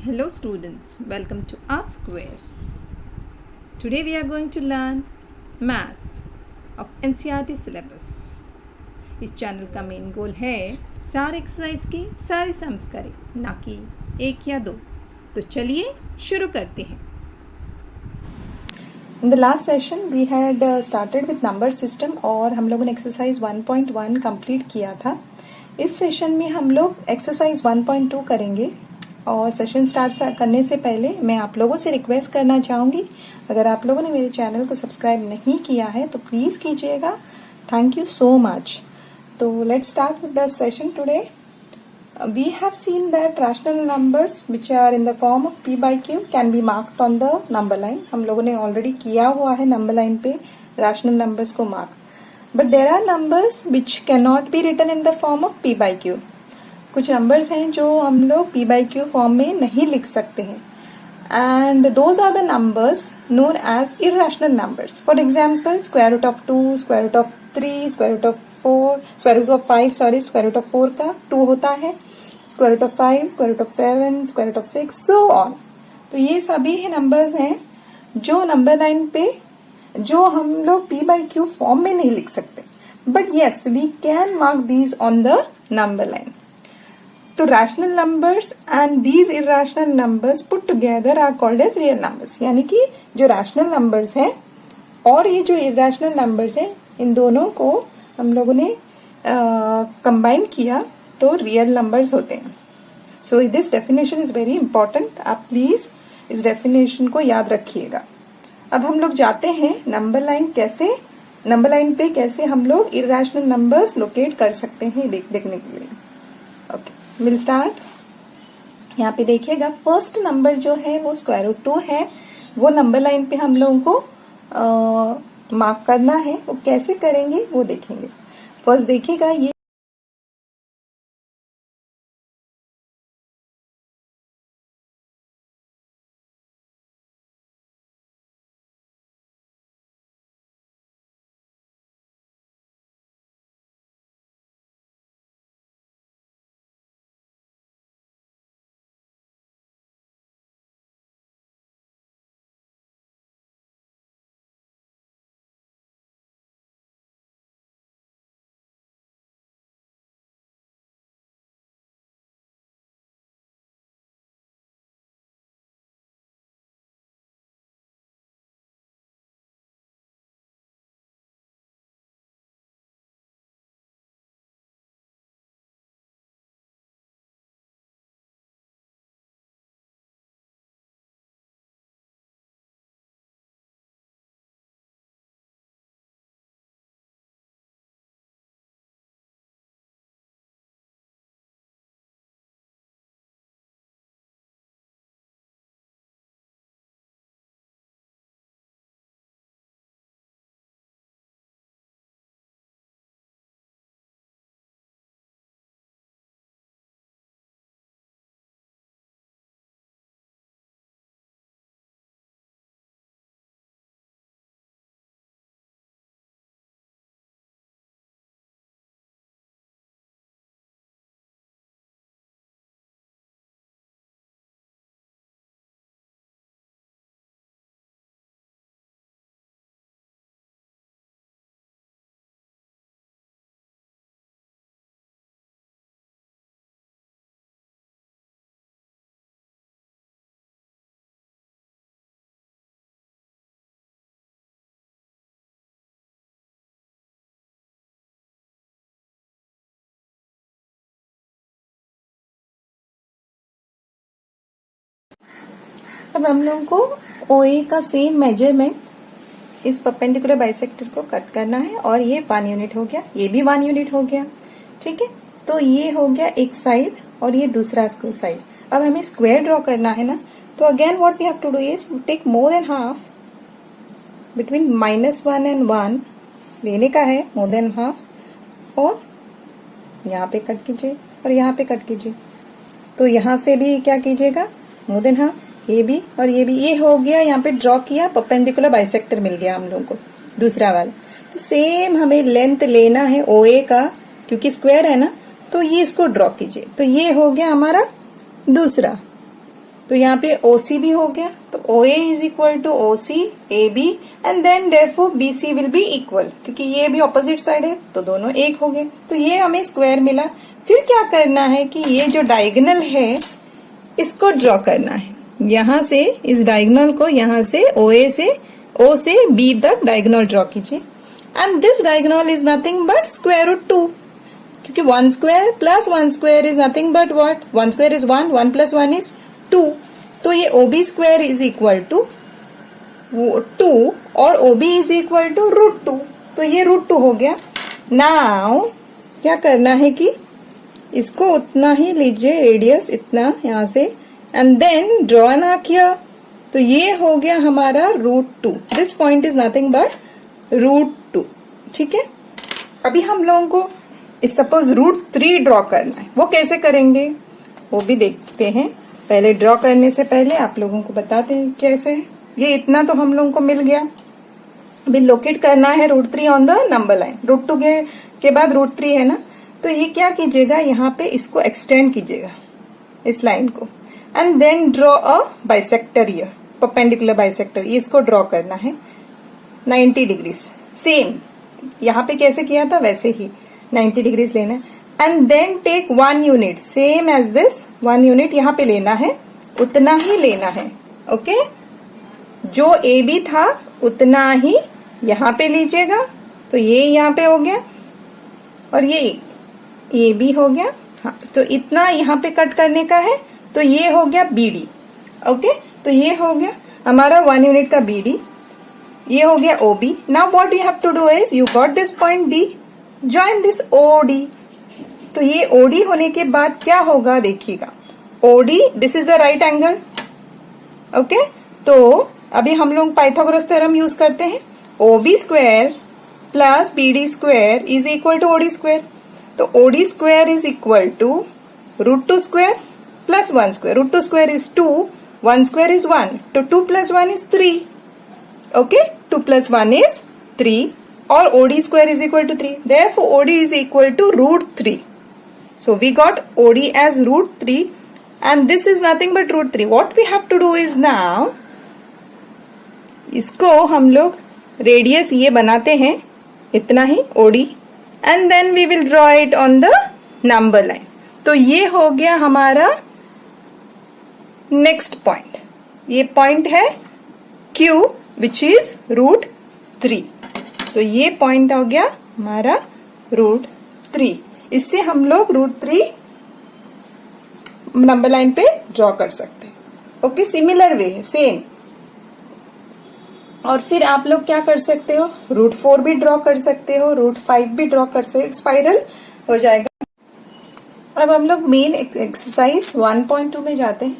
Hello students, welcome to R Square. Today we are going to learn Maths of NCERT syllabus. इस channel का main goal है सारे exercise के सारे sums करें, ना कि एक या दो। तो चलिए शुरू करते हैं। In the last session we had started with number system और हम लोगों ने एक्सरसाइज 1.1 कंप्लीट किया था। इस सेशन में हम लोग एक्सरसाइज 1.2 करेंगे और सेशन स्टार्ट करने से पहले मैं आप लोगों से रिक्वेस्ट करना चाहूंगी, अगर आप लोगों ने मेरे चैनल को सब्सक्राइब नहीं किया है तो प्लीज कीजिएगा। Thank you so much. तो let's start with the session today. We have seen that rational numbers which are in the form of p by q can be marked on the number line. हम लोगों ने already किया हुआ है number line पे rational numbers को mark. But there are numbers which cannot be written in the form of p by q. कुछ numbers हैं जो हम लोग p by q फॉर्म में नहीं लिख सकते हैं and those are the numbers known as irrational numbers. For example, square root of 2, square root of 3, square root of 4, square root of 5, square root of 4 का 2 होता है, square root of 5, square root of 7, square root of 6, so on. तो ये सभी है numbers हैं जो number line पे जो हम लोग p by q फॉर्म में नहीं लिख सकते, but yes we can mark these on the number line. तो rational numbers and these irrational numbers put together are called as real numbers. यानी कि जो rational numbers हैं और ये जो irrational numbers हैं, इन दोनों को हम लोगों ने combine किया तो real numbers होते हैं. So this definition is very important. आप please इस definition को याद रखिएगा. अब हम लोग जाते हैं नंबर लाइन पे कैसे हम लोग irrational numbers locate कर सकते हैं देखने के लिए. Okay. We'll start. यहाँ पे देखिएगा फर्स्ट नंबर जो है वो स्क्वायर रूट 2 है, वो नंबर लाइन पे हम लोगों को मार्क करना है। वो कैसे करेंगे वो देखेंगे। फर्स्ट देखिएगा ये अब हम लोगों को OA का सेम मेजरमेंट इस परपेंडिकुलर बाइसेक्टर को कट करना है और ये 1 यूनिट हो गया, ये भी 1 यूनिट हो गया। ठीक है, तो ये हो गया एक साइड और ये दूसरा साइड। अब हमें स्क्वायर ड्रॉ करना है ना, तो again what we have to do is take more than half between -1 and 1 लेने का है, मोर देन हाफ, और यहाँ पे कट कीजिए और यहाँ पे कट कीजिए। तो यहाँ से भी क्या कीजिएगा, मोर देन हाफ, ये भी और ये भी, ये हो गया। यहाँ पे ड्रॉ किया, परपेंडिकुलर बाइसेक्टर मिल गया हम लोगों को दूसरा वाला। तो सेम हमें लेंथ लेना है OA का, क्योंकि स्क्वायर है ना, तो ये इसको ड्रॉ कीजिए। तो ये हो गया हमारा दूसरा तो यहाँ पे OC भी हो गया, तो OA is equal to OC AB and then therefore BC will be equal, क्योंकि ये भी ऑपोजिट साइड है तो दोनों एक हो गए। तो ये हमें स्क्वायर मिला। फिर क्या करना है कि ये जो डायगोनल है इसको ड्रॉ करना है। यहाँ से इस डायगोनल को यहाँ से O से B तक डायगोनल ड्रॉ कीजिए and this diagonal is nothing but square root 2, क्योंकि 1 square plus 1 square is nothing but what, 1 square is 1, 1 plus 1 is 2। तो ये OB square is equal to 2 और OB is equal to root 2, तो ये root 2 हो गया। Now क्या करना है कि इसको उतना ही लीजिए, रेडियस इतना यहाँ से, एंड देन ड्रॉ ना किया तो ये हो गया हमारा root 2। This point is nothing but root 2। ठीक है, अभी हम लोगों को इफ सपोज रूट 3 ड्रॉ करना है, वो कैसे करेंगे वो भी देखते हैं। पहले ड्रॉ करने से पहले आप लोगों को बताते हैं कैसे। ये इतना तो हम लोगों को मिल गया, अभी लोकेट करना है root 3 on the number line. Root 2 के बाद रूट 3 है ना, तो ये क्या कीजिएगा, यहाँ पे इसको एक्सटेंड कीजिएगा इस लाइन को and then draw a bisector here, perpendicular bisector, इसको ड्रॉ करना है 90 डिग्रीज। सेम यहाँ पे कैसे किया था वैसे ही 90 डिग्रीज लेना है and then take 1 unit same as this, 1 unit यहाँ पे लेना है, उतना ही लेना है। ओके, जो AB था उतना ही यहाँ पे लीजिएगा, तो ये यहाँ पे हो गया और ये AB हो गया। हाँ, तो इतना यहाँ पे कट करने का है, तो ये हो गया BD। ओके, तो ये हो गया हमारा 1 यूनिट का BD, ये हो गया OB। Now what you have to do is you got this point D, join this OD। तो ये OD होने के बाद क्या होगा देखिएगा, OD this is the right angle. Okay, तो अभी हम लोग पाइथागोरस थ्योरम यूज करते हैं, OB square plus BD square is equal to OD square. तो OD square is equal to root 2 square plus 1 square, root 2 square is 2, 1 square is 1, तो 2 plus 1 is 3। Okay, 2 plus 1 is 3 और OD square is equal to 3. Therefore, OD is equal to root 3. So, we got OD as root 3 and this is nothing but root 3. What we have to do is now, इसको हम लोग radius ये बनाते हैं इतना ही OD and then we will draw it on the number line. तो ये हो गया हमारा नेक्स्ट पॉइंट, ये पॉइंट है Q which is root 3. तो ये पॉइंट हो गया हमारा रूट 3। इससे हम लोग रूट 3 नंबर लाइन पे ड्रॉ कर सकते हैं। ओके, सिमिलर वे है, सेम। और फिर आप लोग क्या कर सकते हो, रूट 4 भी ड्रॉ कर सकते हो, रूट 5 भी ड्रॉ कर सकते हो, स्पाइरल हो जाएगा। अब हम लोग मेन एक्सरसाइज 1.2 में जाते हैं।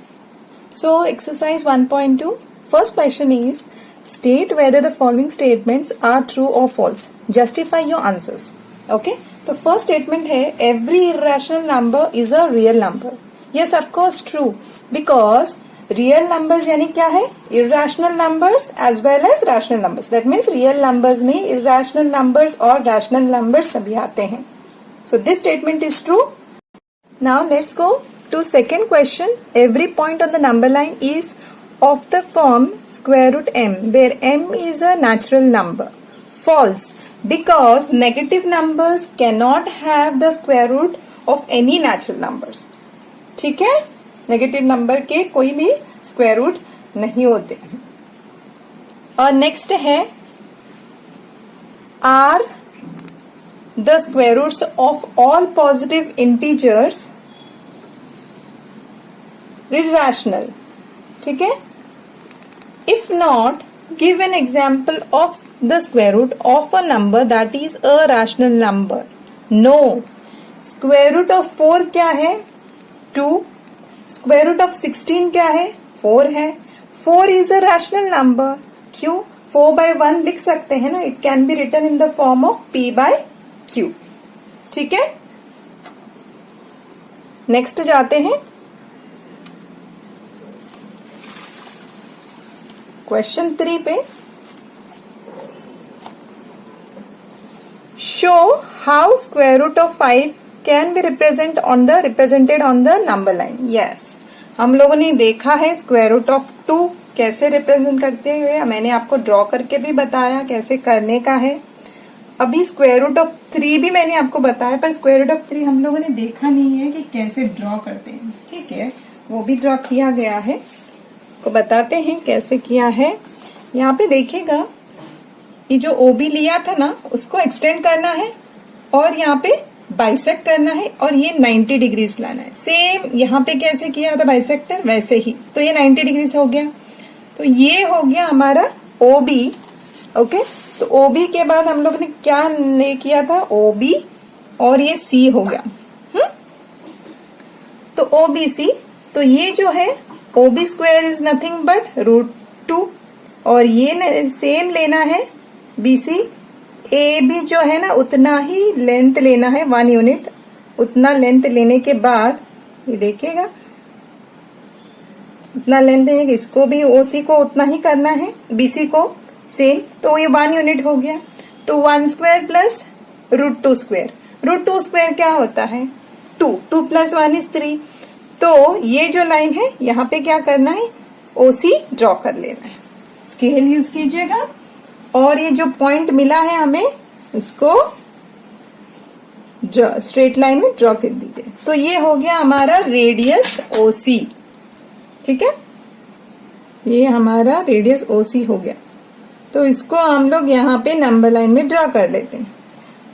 So exercise 1.2, first question is state whether the following statements are true or false. Justify your answers. Okay, तो first statement है every irrational number is a real number. Yes, of course true, because real numbers यानी क्या है, irrational numbers as well as rational numbers. That means real numbers में irrational numbers और rational numbers सभी आते हैं. So this statement is true. Now let's go to second question. Every point on the number line is of the form square root m, where m is a natural number. False, because negative numbers cannot have the square root of any natural numbers. ठीक है, negative number के कोई भी square root नहीं होते। और next है are the square roots of all positive integers irrational. ठीक है, if not, give an example of the square root of a number that is a rational number. No, square root of 4 क्या है, 2. square root of 16 क्या है, 4 है। 4 is a rational number. क्यों, 4/1 लिख सकते हैं ना, it can be written in the form of P/Q. ठीक है, नेक्स्ट जाते हैं क्वेश्चन 3 पे। Show how square root of 5 can be represented on the number line. Yes, हम लोगों ने देखा है स्क्वायर रूट ऑफ 2 कैसे रिप्रेजेंट करते हुए, मैंने आपको ड्रॉ करके भी बताया कैसे करने का है। अभी स्क्वायर रूट ऑफ 3 भी मैंने आपको बताया, पर स्क्वायर रूट ऑफ 3 हम लोगों ने देखा नहीं है कि कैसे ड्रॉ करते हैं। ठीक है, वो भी ड्रॉ किया गया है, को बताते हैं कैसे किया है। यहाँ पे देखिएगा, ये जो ओबी लिया था ना उसको एक्सटेंड करना है और यहाँ पे बाइसेक्ट करना है और ये 90 डिग्रीज लाना है। सेम यहाँ पे कैसे किया था बाइसेक्टर, वैसे ही। तो ये 90 डिग्रीज हो गया, तो ये हो गया हमारा ओबी। ओके, तो ओबी के बाद हम लोग ने क्या ले किया था, ओबी, और ये सी हो गया। तो ओबीसी, तो ये जो है ओबी स्क्वायर इज नथिंग बट √2, और ये सेम लेना है बीसी। ए भी जो है ना उतना ही लेंथ लेना है, 1 यूनिट। उतना लेंथ लेने के बाद ये देखिएगा, उतना लेंथ लेने के इसको भी ओसी को उतना ही करना है, बीसी को सेम। तो ये 1 यूनिट हो गया। तो 1 स्क्वायर प्लस √2 स्क्वायर। √2 स्क्वायर क्या होता है, 2। 2 + 1 = 3। तो ये जो लाइन है यहाँ पे क्या करना है, ओसी ड्रॉ कर लेना है। स्केल यूज कीजिएगा और ये जो पॉइंट मिला है हमें उसको स्ट्रेट लाइन में ड्रॉ कर दीजिए। तो ये हो गया हमारा रेडियस ओसी। ठीक है, ये हमारा रेडियस ओसी हो गया। तो इसको हम लोग यहाँ पे नंबर लाइन में ड्रॉ कर लेते हैं।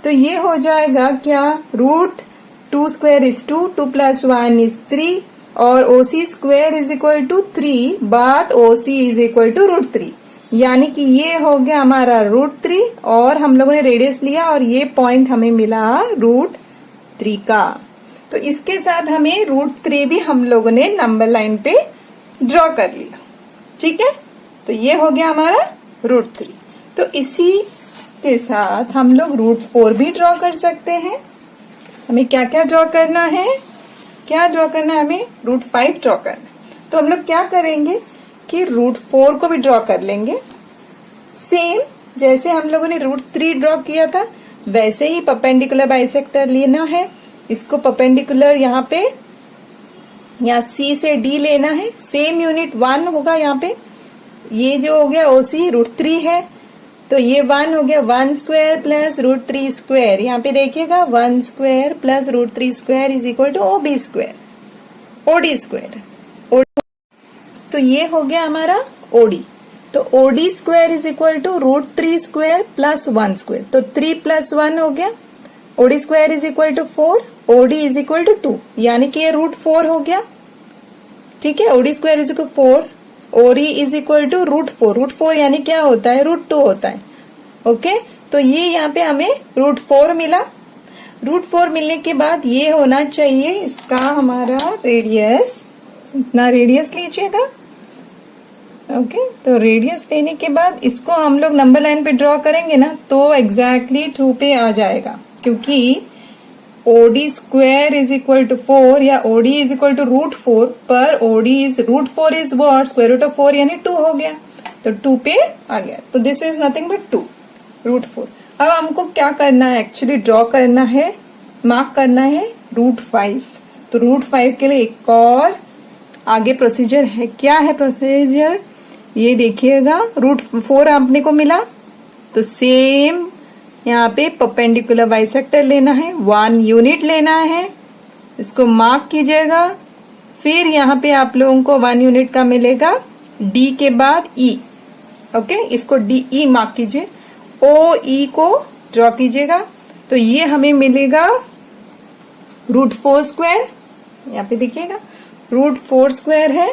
तो ये हो जाएगा क्या, √2 स्क्वायर इज 2, 2 + 1 = 3, और O C square is equal to 3, but O C is equal to √3। यानी कि ये हो गया हमारा √3 और हम लोगों ने रेडियस लिया और ये पॉइंट हमें मिला √3 का। तो इसके साथ हमें √3 भी हम लोगों ने नंबर लाइन पे ड्रॉ कर लिया। ठीक है, तो ये हो गया हमारा √3। तो इसी के साथ हम लोग √4 भी ड्रॉ कर सकते हैं। हमें क्या क्या ड्रॉ करना है, क्या ड्रॉ करना है, हमें √5 ड्रॉ करना है। तो हम लोग क्या करेंगे कि √4 को भी ड्रॉ कर लेंगे। सेम जैसे हम लोगों ने √3 ड्रॉ किया था वैसे ही परपेंडिकुलर बाइसेक्टर लेना है। इसको परपेंडिकुलर यहाँ पे, यहाँ सी से डी लेना है। सेम यूनिट 1 होगा यहाँ पे। ये जो हो गया ओसी √3 है, तो ये 1 हो गया। 1 स्क्वायर प्लस √3 स्क्वायर, यहाँ पे देखिएगा 1 square plus √3 square is equal to OB square, OD square. तो ये हो गया हमारा ओडी। तो OD square is equal to √3 square plus 1 square. तो 3 + 1 हो गया। OD square is equal to 4, OD is equal to 2, यानी कि ये √4 हो गया। ठीक है, OD square is equal 4, OD is equal to √4। √4 यानी क्या होता है, √2 होता है। ओके, तो ये यहाँ पे हमें √4 मिला। √4 मिलने के बाद ये होना चाहिए इसका हमारा रेडियस, इतना रेडियस लीजिएगा। ओके, तो रेडियस देने के बाद इसको हम लोग नंबर लाइन पे ड्रॉ करेंगे ना तो एग्जैक्टली 2 पे आ जाएगा, क्योंकि OD square is equal to 4 या ओडी इज इक्वल टू √4, पर OD is √4 is what, square root of 4 यानी 2 हो गया। तो 2 पे आ गया। तो दिस इज नथिंग बट 2 √4। अब हमको क्या करना है, एक्चुअली ड्रॉ करना है, मार्क करना है √5। तो √5 के लिए एक और आगे प्रोसीजर है। क्या है प्रोसीजर, ये देखिएगा। √4 आपने को मिला, तो सेम यहाँ पे परपेंडिकुलर बाइसेक्टर लेना है, 1 यूनिट लेना है, इसको मार्क कीजिएगा। फिर यहाँ पे आप लोगों को 1 यूनिट का मिलेगा डी के बाद ई। ओके, इसको डी ई मार्क कीजिए। ओ ई को ड्रॉ कीजिएगा। तो ये हमें मिलेगा √4 स्क्वायर, यहाँ पे देखिएगा √4 स्क्वायर है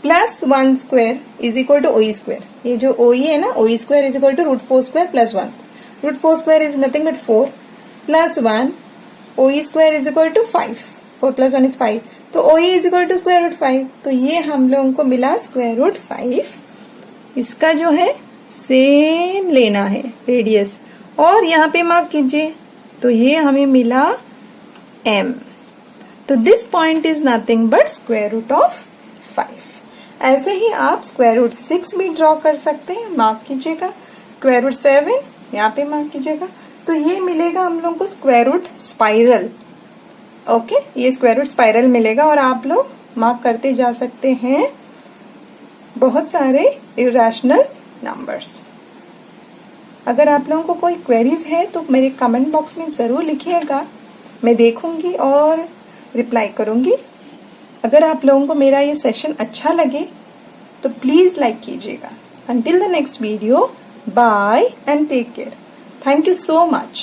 plus 1 square is equal to OE square. ये जो ओई है ना, OE square is equal to √4 square plus 1 square. √4 square is nothing but 4 plus 1, OE square is equal to 5, 4 + 1 = 5। तो ओई इज इक्वल टू √5। तो ये हम लोगों को मिला √5। इसका जो है सेम लेना है रेडियस, और यहाँ पे मार्क कीजिए। तो ये हमें मिला m। तो this point is nothing but √5। ऐसे ही आप √6 भी ड्रॉ कर सकते हैं, मार्क कीजिएगा। √7 यहाँ पे मार्क कीजिएगा। तो ये मिलेगा हम लोग को स्क्वायर रूट स्पाइरल। ओके, ये स्क्वायर रूट स्पाइरल मिलेगा और आप लोग मार्क करते जा सकते हैं बहुत सारे इरेशनल नंबर्स। अगर आप लोगों को कोई क्वेरीज है तो मेरे कमेंट बॉक्स में जरूर लिखिएगा, मैं देखूंगी और रिप्लाई करूंगी। अगर आप लोगों को मेरा ये सेशन अच्छा लगे तो प्लीज लाइक कीजिएगा। Until the next video, bye and take care. Thank you so much.